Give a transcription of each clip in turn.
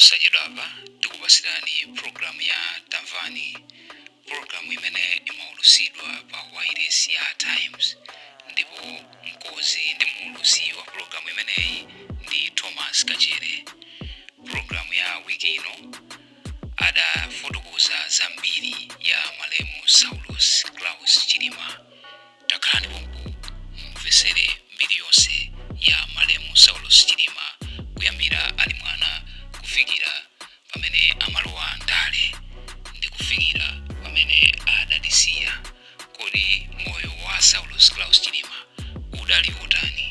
posachedwapa tikupasirani programu ya Tamvani, programu imene imaulusidwa pa wireless ya Times, ndipo mkozi ndi muulusi wa programu imeneyi ndi Thomas Kachere. Programu ya wiki ino adafotokoza zambiri ya malemu Saulus Claus Chilima. Takhalani pompo mumvesere mbiri yonse ya malemu Saulus Chilima kuyambira ali mwana kufikira pamene amalowa ndale ndi kufikira pamene adalisiya. Kodi moyo wa Saulus Claus Chilima udali utani?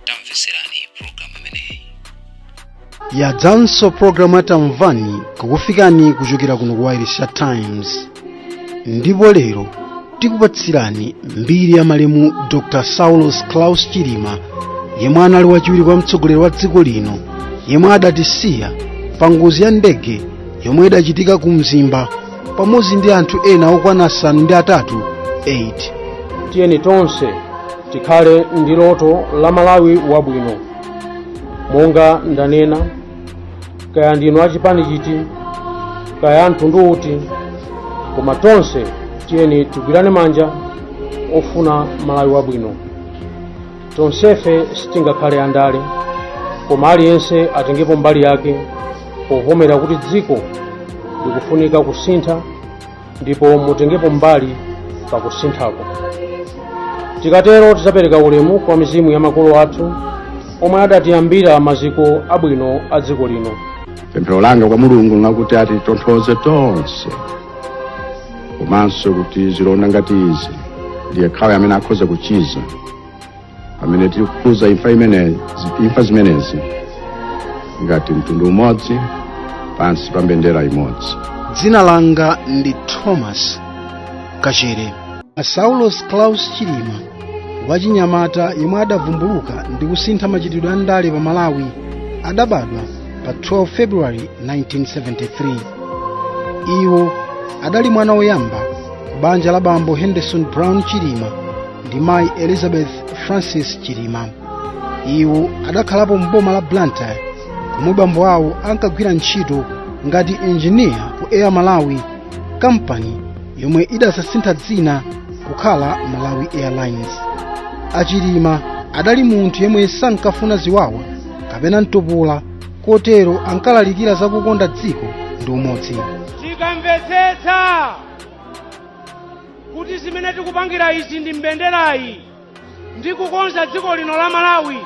Tamveserani programu imeneyi. Yadzanso programu ya Tamvani kukufikani kuchokera kuno ku Wireless ya Times. Ndipo lero tikupatsirani mbiri ya malemu Dr. Saulus Claus Chilima, yemwe anali wachiwiri kwa mtsogoleri wa dziko lino, yemwe adatisiya pa ngozi ya ndege yomwe idachitika ku Mzimba pamodzi ndi anthu ena okwana 8. Tiyeni tonse tikhale ndi loto la Malawi wabwino. Monga ndanena, kaya ndinu achipani chiti, kaya mtundu uti, koma tonse tiyeni tigwirane manja ofuna Malawi wabwino. Tonsefe sitingakhale andale, koma aliyense atengepo mbali yake povomera kuti dziko likufunika kusintha, ndipo mutengepo mbali pa kusinthako. Tikatero tidzapereka ulemu kwa mizimu ya makolo athu omwe adatiyambira maziko abwino a dziko lino. Pemphero langa kwa Mulungu nakuti atitonthoze tonse, komanso kuti zilonda ngati izi ndiye khawe amene akhoza kuchiza amene tikukhuza imfa zimenezi ngati mtundu umodzi pansi pa mbendera imodzi. Dzina langa ndi Thomas Kachere. Saulus Claus Chilima wachinyamata yemwe adavumbuluka ndi kusintha machitidwe a ndale pa Malawi adabadwa pa 12 February 1973. Iwo adali mwana woyamba ku banja la bambo Henderson Brown Chilima ndi mayi Elizabeth Francis Chilima. Iwo adakhalapo m'boma la Blantyre komwe bambo awo ankagwira ntchito ngati engineer ku Air Malawi, kampani yomwe idasasintha dzina kukhala Malawi Airlines. Achilima adali munthu yemwe sankafuna ziwawa kapena mtopola, kotero ankalalikira za kukonda dziko ndi umodzi. Tikamvetsetsa kuti zimene tikupangira izi ndi mbenderayi ndi kukonza dziko lino la Malawi,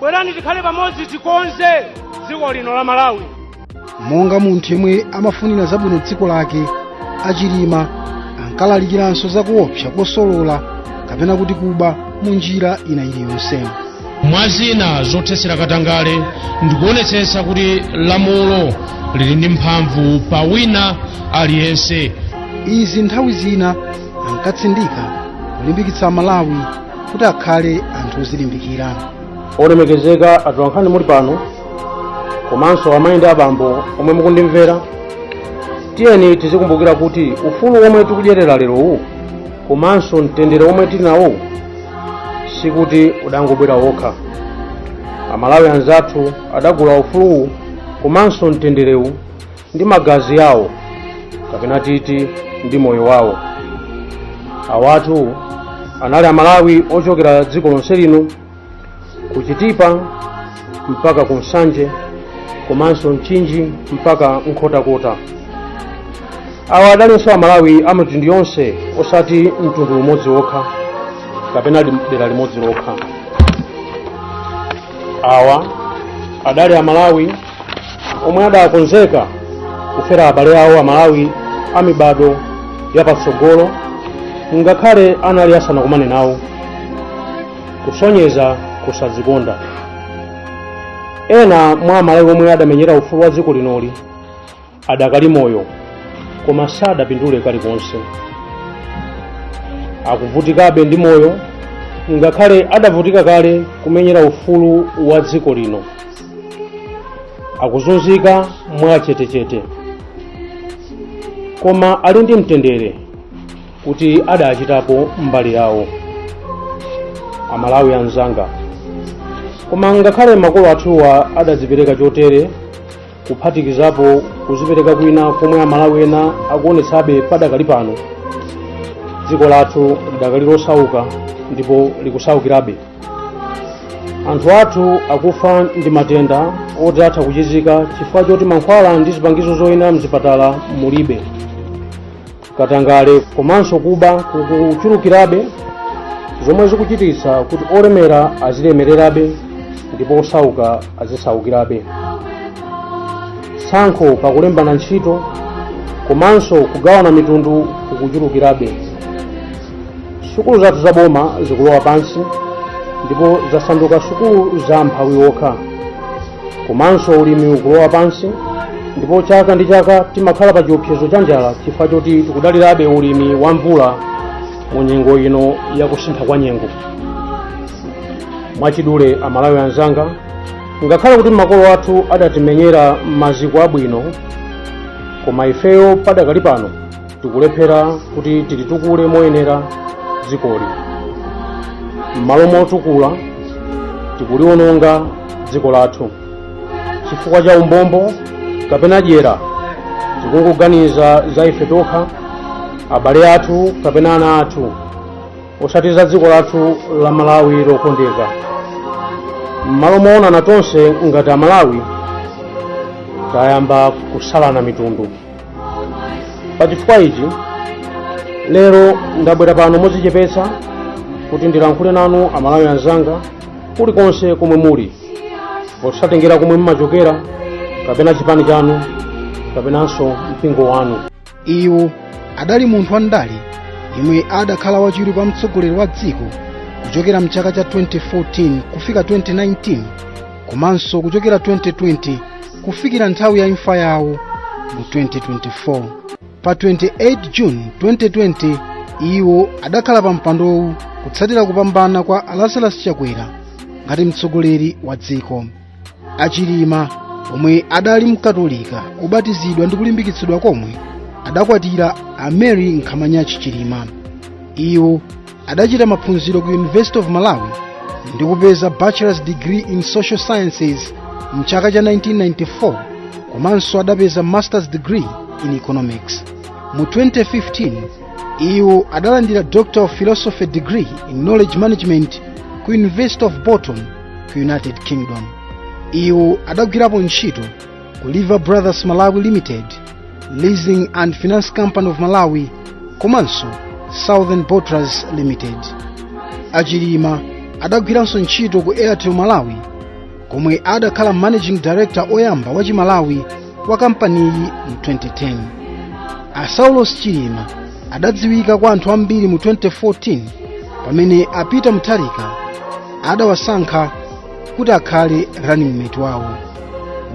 bwerani tikhale pamodzi tikonze dziko lino la Malawi. Monga munthu yemwe amafunira zabwino dziko lake, Achilima ankalalikiranso za kuopsa kosolola kapena kuti kuba mu njira ina iliyonse. Mwazina zothetsera katangale ndikuonetsetsa kuti lamulo lili ndi mphamvu pa wina aliyense. Izi nthawi zina ankatsindika kulimbikitsa Malawi kuti akhale anthu ozilimbikira. Olemekezeka atolankhani muli pano, komanso amayi ndi abambo omwe mukundimvera, tiyeni tizikumbukira kuti ufulu omwe tikudyerera lerowu komanso mtendere omwe tili nawo sikuti udangobwera wokha. Amalawi anzathu adagula ufuluwu komanso mtenderewu ndi magazi yawo, kapena titi ndi moyo wawo. Awatu anali Amalawi ochokera dziko lonse lino, kuchitipa mpaka ku Nsanje, komanso Mchinji mpaka Nkhotakota. Awa adalinso Amalawi amitundu yonse, osati mtundu umodzi wokha kapena dera limodzi lokha. Awa adali Amalawi omwe adakonzeka kufera abale awo Amalawi amibado yapatsogolo, ngakhale anali asanakumane nawo, kusonyeza kusadzikonda. Ena mwa Amalawi omwe adamenyera ufulu wa dziko linoli adakali moyo, koma sadapindule kalikonse. Akuvutikabe ndi moyo, ngakhale adavutika kale kumenyera ufulu wa dziko lino. Akuzunzika mwachetechete, koma ali ndi mtendere kuti adachitapo mbali yawo. Amalawi anzanga, koma ngakhale makolo athuwa adazipereka chotere, kuphatikizapo kuzipereka kwina komwe amalawi ena akuonetsabe padakali pano, dziko lathu lidakali losauka ndipo likusawukirabe. Anthu athu akufa ndi matenda oti atha kuchizika chifukwa choti mankhwala ndi zipangizo zoyina mzipatala mulibe. Katangale komanso kuba kukuchulukirabe, zomwe zikuchititsa kuti olemera azilemererabe ndipo osauka azisawukirabe. Tsankho pakulembana ntchito komanso kugawana mitundu kukuchulukirabe. Sukulu zathu zaboma zikulowa pansi ndipo zasanduka sukulu za mphawi wokha, komanso ulimi ukulowa pansi ndipo chaka ndi chaka timakhala pa chiopsezo cha njala chifukwa choti tikudalirabe ulimi wa mvula mu nyengo ino yakusintha kwa nyengo. Mwachidule amalawi anzanga, ngakhale kuti makolo athu adatimenyera maziko abwino, koma ifeyo padakali pano tikulephera kuti tilitukule moyenera dzikoli. M'malo motukula tikuliwononga dziko lathu chifukwa cha umbombo kapena dyera. Tikungoganiza za ife tokha, abale athu kapena ana athu, osati za dziko lathu la Malawi lokondeka. M'malo moonana tonse ngati amalawi tayamba kusalana mitundu. Pa chifukwa ichi lero ndabwera pano modzichepetsa kuti ndilankhule nanu amalawi anzanga kulikonse komwe muli, posatengera komwe mmachokera kapena chipani chanu kapenanso mpingo wanu. Iwo adali munthu wandale yemwe adakhala wachiwiri kwa mtsogoleri wa dziko kuchokera mchaka cha 2014 kufika 2019, komanso kuchokera 2020 kufikira nthawi ya imfa yawo mu 2024. Pa 28 June 2020 iwo adakhala pa mpandowu kutsatira kupambana kwa Lazarus Chakwera ngati mtsogoleri wa dziko. Achilima omwe adali mkatolika obatizidwa ndi kulimbikitsidwa komwe adakwatira a Mary Nkhamanyachi Chilima. Iwo adachita maphunziro ku University of Malawi ndi kupeza bachelor's degree in social sciences mchaka cha 1994, komanso adapeza master's degree in economics. Mu 2015 iwo adalandira doctor of philosophy degree in knowledge management ku University of Bolton ku United Kingdom. Iwo adagwirapo ntchito ku Liver Brothers Malawi Limited, Leasing and Finance Company of Malawi, komanso Southern Botras Limited. Achilima adagwiranso ntchito ku Airtel Malawi, komwe adakhala managing director oyamba wa Malawi wa kampaniyi mu 2010. A Saulos Chilima adadziwika kwa anthu ambiri mu 2014 pamene a Peter Mutharika adawasankha kuti akhale running mate wawo.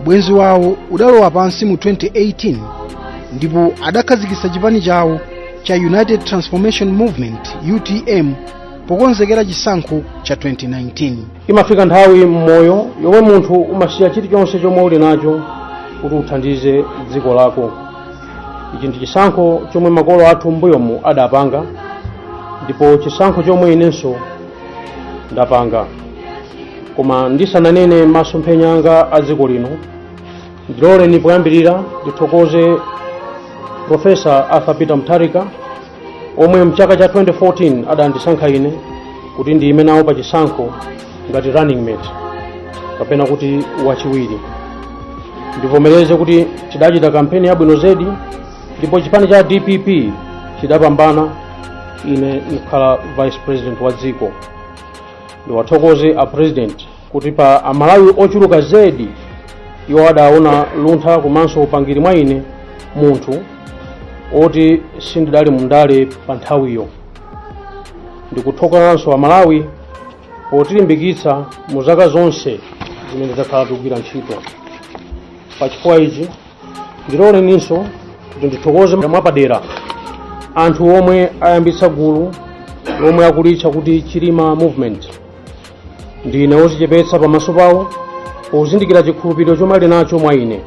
Ubwenzi wawo udalowa pansi mu 2018 ndipo adakhazikitsa chipani chawo cha United Transformation Movement UTM pokonzekera chisankho cha 2019. Imafika nthawi mmoyo yomwe munthu umasiya chilichonse chomwe uli nacho kuti uthandize dziko lako. Ichi ndi chisankho chomwe makolo athu mbuyomu adapanga, ndipo chisankho chomwe inenso ndapanga. Koma ndisananene masomphenya anga a dziko lino, ndilole poyambirira ndithokoze Professor Arthur Peter Mutharika omwe mchaka cha 2014 adandisankha ine kuti ndiyime nawo pa chisankho ngati running mate kapena kuti wachiwiri. Ndivomereze kuti tidachita kampeni yabwino zedi ndipo chipani cha DPP chidapambana, ine ndikhala vice president wa dziko. Ndiwathokoze a president kuti pa amalawi ochuluka zedi iwo adaona luntha komanso upangiri mwa ine munthu oti sindidali mundale pa nthawiyo. Ndikuthokozanso amalawi potilimbikitsa mu zaka zonse zimene takhala tikugwira ntchito. Pa chifukwa ichi ndilole ninso kuti ndithokoze mwapadera anthu omwe ayambitsa gulu lomwe akulitcha kuti Chilima Movement. Ndine odzichepetsa pamaso pawo pozindikira chikhulupiriro chomwe ali nacho mwa ine.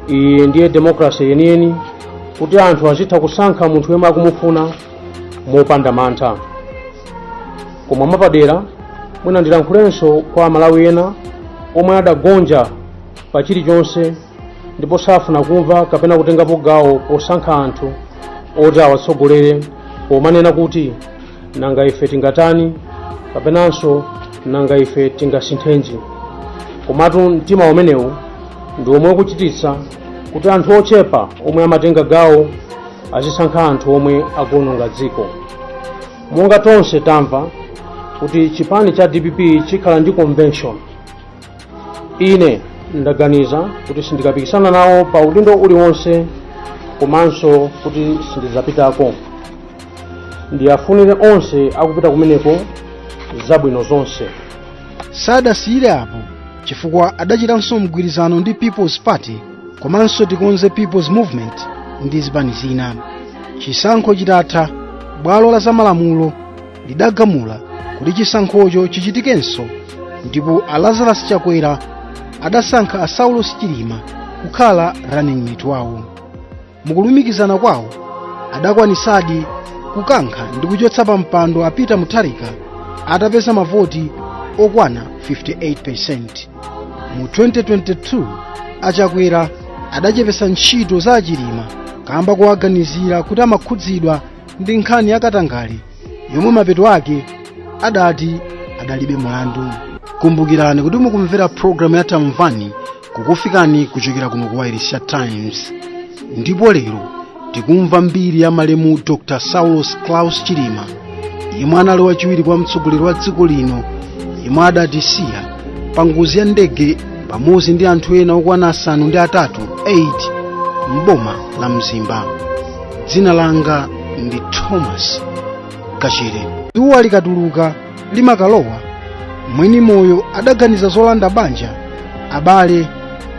Iyi ndiye democracy yeniyeni, kuti anthu azitha kusankha munthu yemwe akumufuna mopanda mantha. Koma mwapadera mwina ndilankhulenso kwa Amalawi ena omwe adagonja pa chilichonse ndipo safuna kumva kapena kutengapo gawo posankha anthu oti awatsogolere, pomanena kuti nanga ife tingatani kapenanso nanga ife tingasinthenji. Komatu mtima umenewu ndi omwe kuchititsa kuti anthu ochepa omwe amatenga gawo azisankha anthu omwe akuononga dziko. Monga tonse tamva kuti chipani cha DPP chikhala ndi convention, ine ndaganiza kuti sindikapikisana nawo pa udindo uliwonse, komanso kuti sindizapitako. Ndiyafunire onse akupita kumeneko zabwino zonse. Sadasiyire apo chifukwa adachitanso mgwirizano ndi People's Party komanso Tikonze People's Movement ndi zipani zina. Chisankho chitatha, bwalo la zamalamulo lidagamula kuti chisankhocho chichitikenso, ndipo a Lazarus Chakwera adasankha a Saulos Chilima kukhala running mate wawo. Mukulumikizana kwawo adakwanisadi kukankha ndi kuchotsa pa mpando a Peter Mutharika atapeza mavoti okwana 58%. Mu 2022 Achakwera adachepesa ntchito za Achilima kamba kuwaganizira kuti amakhudzidwa ndi nkhani yakatangale yomwe mapeto ake adati adalibe mulandu. Kumbukirani kuti mukumvera programu ya Tamvani kukufikani kuchokera kuno ku Wairisha Times, ndipo lero tikumva mbiri ya malemu Dr. Saulos Claus Chilima, yemwe anali wachiwiri kwa mtsogoleri wa dziko lino, yemwe adatisiya pa ngozi ya ndege pamodzi ndi anthu ena okwana 8 m'boma la Mzimba. Dzina langa ndi Thomas Kachere. Dzuwa likatuluka limakalowa, mwini moyo adaganiza zolanda banja, abale,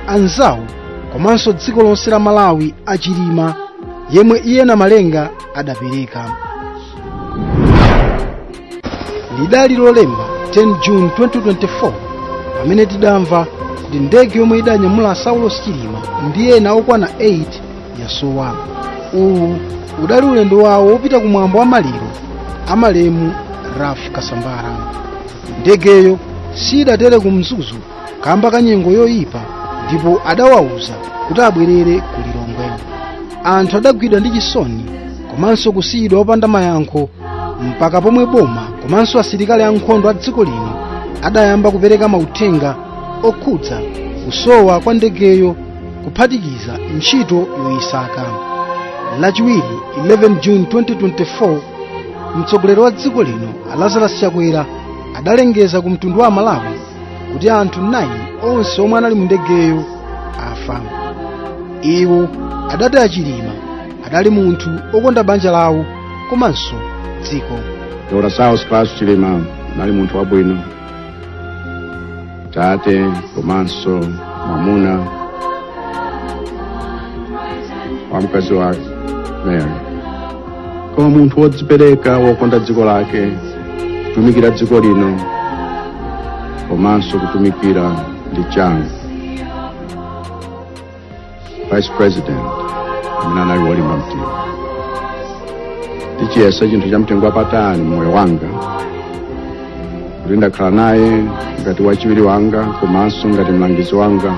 anzawo komanso dziko lonse la Malawi Achilima yemwe iye na Malenga adapereka. Lidali lolemba 10 June 2024 pamene tidamva kuti ndege yomwe idanyamula Saulos Chilima ndi ena okwana 8 yasowa. Uwu udali ulendo wawo wopita kumwambo wa maliro a malemu Raf Kasambara. Ndegeyo sidatere ku Mzuzu kamba kanyengo yoyipa, ndipo adawauza kuti abwerere ku Lilongwe. Anthu adagwidwa ndi chisoni komanso kusiyidwa opanda mayankho mpaka pomwe boma komanso asilikali ankhondo a dziko lino adayamba kupereka mauthenga okhudza kusowa kwa ndegeyo kuphatikiza ntchito yoyisaka. Lachiwiri 11 June 2024 mtsogoleri wa dziko lino Lazarus Chakwera adalengeza ku mtundu wa Malawi kuti anthu 9 onse omwe anali mu ndegeyo afa. Iwo adati Achilima adali munthu okonda banja lawo komanso dziko. Dr. Saulos Claus Chilima nali munthu wabwino, tate komanso mwamuna wa mkazi wake Mary, koma munthu wodzipereka wokonda dziko lake, kutumikira dziko lino komanso kutumikira ndi changu. Vice President amene anali wolimba mtima. Tichiyesa chinthu cha mtengo wapatali mmoyo wanga kuti ndakhala naye ngati wachiwiri wanga komanso ngati mlangizi wanga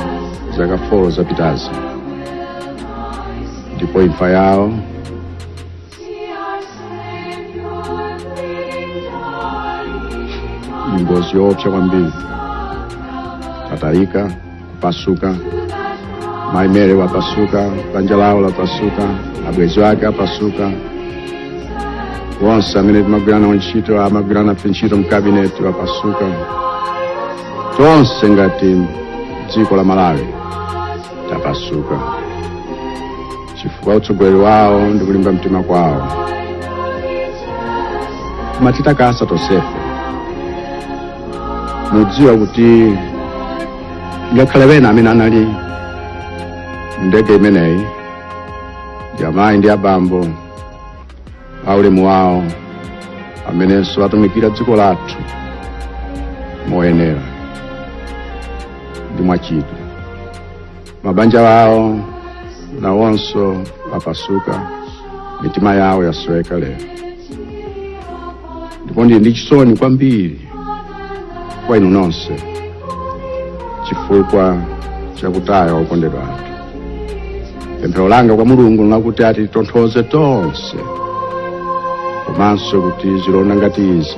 zaka 4 zapitazi, ndipo imfa yawo ngozi yoopsa kwambiri. Tatarika kupasuka, Mai Mary wapasuka, banja lawo lapasuka, abwezi wake apasuka, wonse amene timagwirana ntchito amagwirana ntchito mkabineti wapasuka, tonse ngati dziko la Malawi tapasuka chifukwa utsogoleri wawo ndi kulimba mtima kwawo. Matitakasa tonsefe mudziwa kuti ngakhale wena amene anali ndege imeneyi ndi amayi ndi abambo aulemu wawo amenenso atumikira dziko lathu moyenera ndi mwachidwi. Mabanja wawo nawonso apasuka, mitima yawo yasweka lero, ndipo ndi chisoni kwambiri kwa inu nonse chifukwa chakutaya okondedwa athu. Pemphero langa kwa Mulungu lakuti atitonthoze tonse, komanso kuti zilonda ngati izi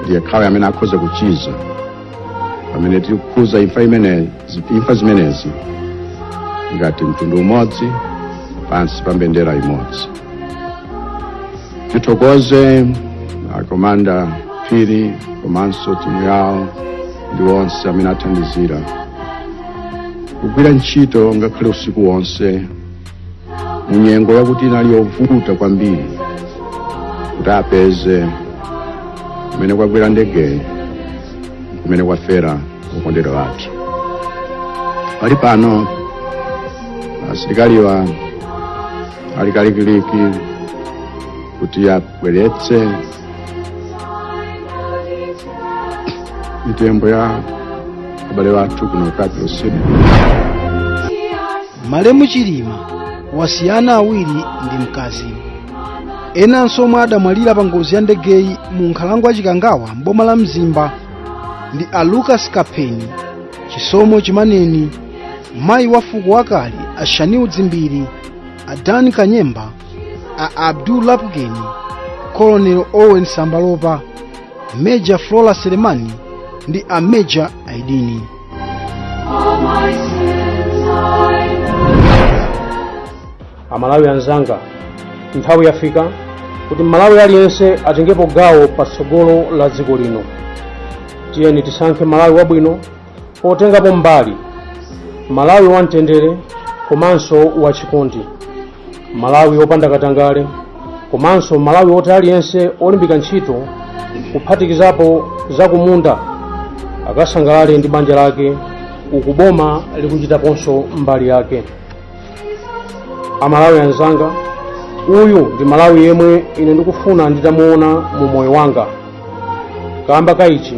ndiye khawa amene akhoza kuchiza pamene tili kukhuza imfa zimenezi ngati mtundu umodzi pansi pa mbendera imodzi. Tithokoze akomanda Phiri komanso timu yawo ndi onse amene athandizira kugwira ntchito ngakhale usiku wonse munyengo yakuti inali yovuta kwambiri kuti apeze kumene kwagwira ndege kumene kwafera okondedwa athu. Pali pano asilikaliwa ali kalikiliki kuti abweretse mitembo ya abale wathu kuno Capital City. Malemu Chilima wasiyana awiri ndi mkazi. Enanso omwe adamwalira pa ngozi ya ndegeyi mu nkhalango ya Chikangawa mboma la Mzimba ndi a Lucas Kapeni, Chisomo Chimaneni, mayi wa fuko wakale a Shaniu Dzimbiri, a Dan Kanyemba, a Abdul Lapugeni, Colonel Owen Sambalopa, Major Flora Selemani ndi a Major Aidini. Amalawi anzanga, nthawi yafika kuti Malawi aliyense atengepo gawo patsogolo la dziko lino. Tiyeni tisankhe Malawi wabwino potengapo mbali, Malawi wamtendere komanso wachikondi, Malawi wopanda katangale, komanso Malawi woti aliyense olimbika ntchito kuphatikizapo zakumunda akasangalale ndi banja lake ukuboma likuchitaponso mbali yake. Amalawi anzanga, uyu ndi Malawi yemwe ine ndikufuna nditamuona mu moyo wanga. Kamba kaichi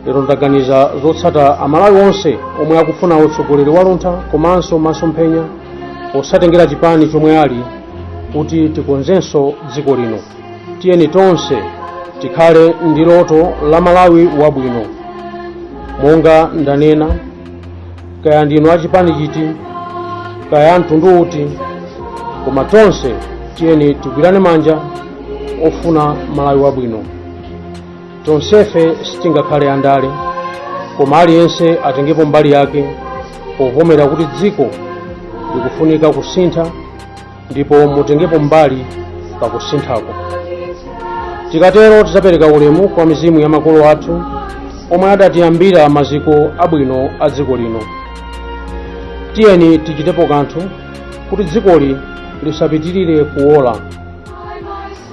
lero ndaganiza zotsata Amalawi onse omwe akufuna utsogoleri waluntha komanso masomphenya osatengera chipani chomwe ali kuti tikonzenso dziko lino. Tiyeni tonse tikhale ndi loto la Malawi wabwino. Monga ndanena, kaya ndinu achipani chiti, kaya mtundu uti, koma tonse tiyeni tigwirane manja ofuna Malawi wabwino. Tonsefe sitingakhale andale, koma aliyense atengepo mbali yake povomera kuti dziko likufunika kusintha ndipo mutengepo mbali pa kusinthako. Tikatero tidzapereka ulemu kwa mizimu ya makolo athu omwe adatiyambira maziko abwino a dziko lino. Tiyeni tichitepo kanthu kuti dzikoli lisapitirire kuola.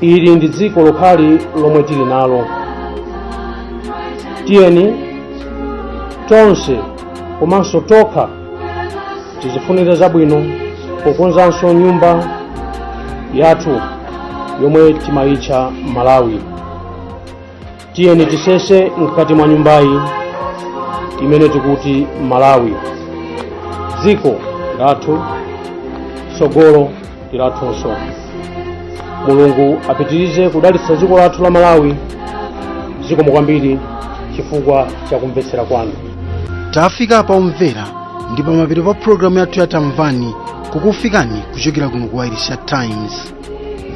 Ili ndi dziko lokhali lomwe tili nalo. Tiyeni tonse komanso tokha tizifunire zabwino pokonzanso nyumba yathu yomwe timayitcha Malawi. Tiyeni tisese mkati mwa nyumbayi imene tikuti Malawi. Dziko lathu, tsogolo lathunso. Mulungu apitirize kudalitsa dziko lathu la Malawi. Zikomo kwambiri chifukwa cha kumvetsera kwanu. Tafika pa omvera ndi pa mapeto pa programu yathu ya Tamvani kukufikani kuchokera kuno ku Wairisha Times.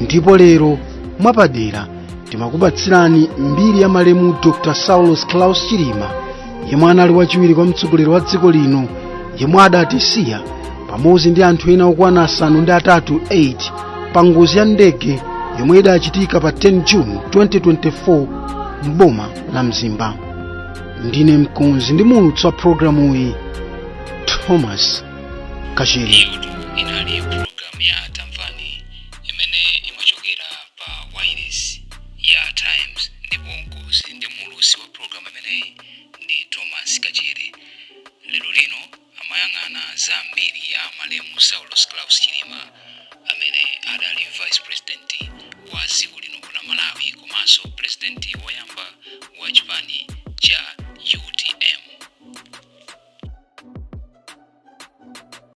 Ndipo lero mwapadera timakupatsirani mbiri ya malemu Dr. Saulus Claus Chilima, yemwe anali wachiwiri kwa mtsogoleri wa dziko lino, yemwe adatisiya pamodzi ndi anthu ena okwana asanu ndi atatu 8 pa ngozi ya ndege yomwe idachitika pa 10 June 2024 m'boma la Mzimba. Ndine mkonzi ndi mulutsi wa programu iyi Thomas Kachere. Inali programu ya Tamvani imene imachokera pa Wairis ya Times, ndipo mkonzi ndi mulutsi wa programu imeneyi ndi Thomas Kachere. Lero lino amayang'ana za mbiri ya malemu Saulus Claus Chilima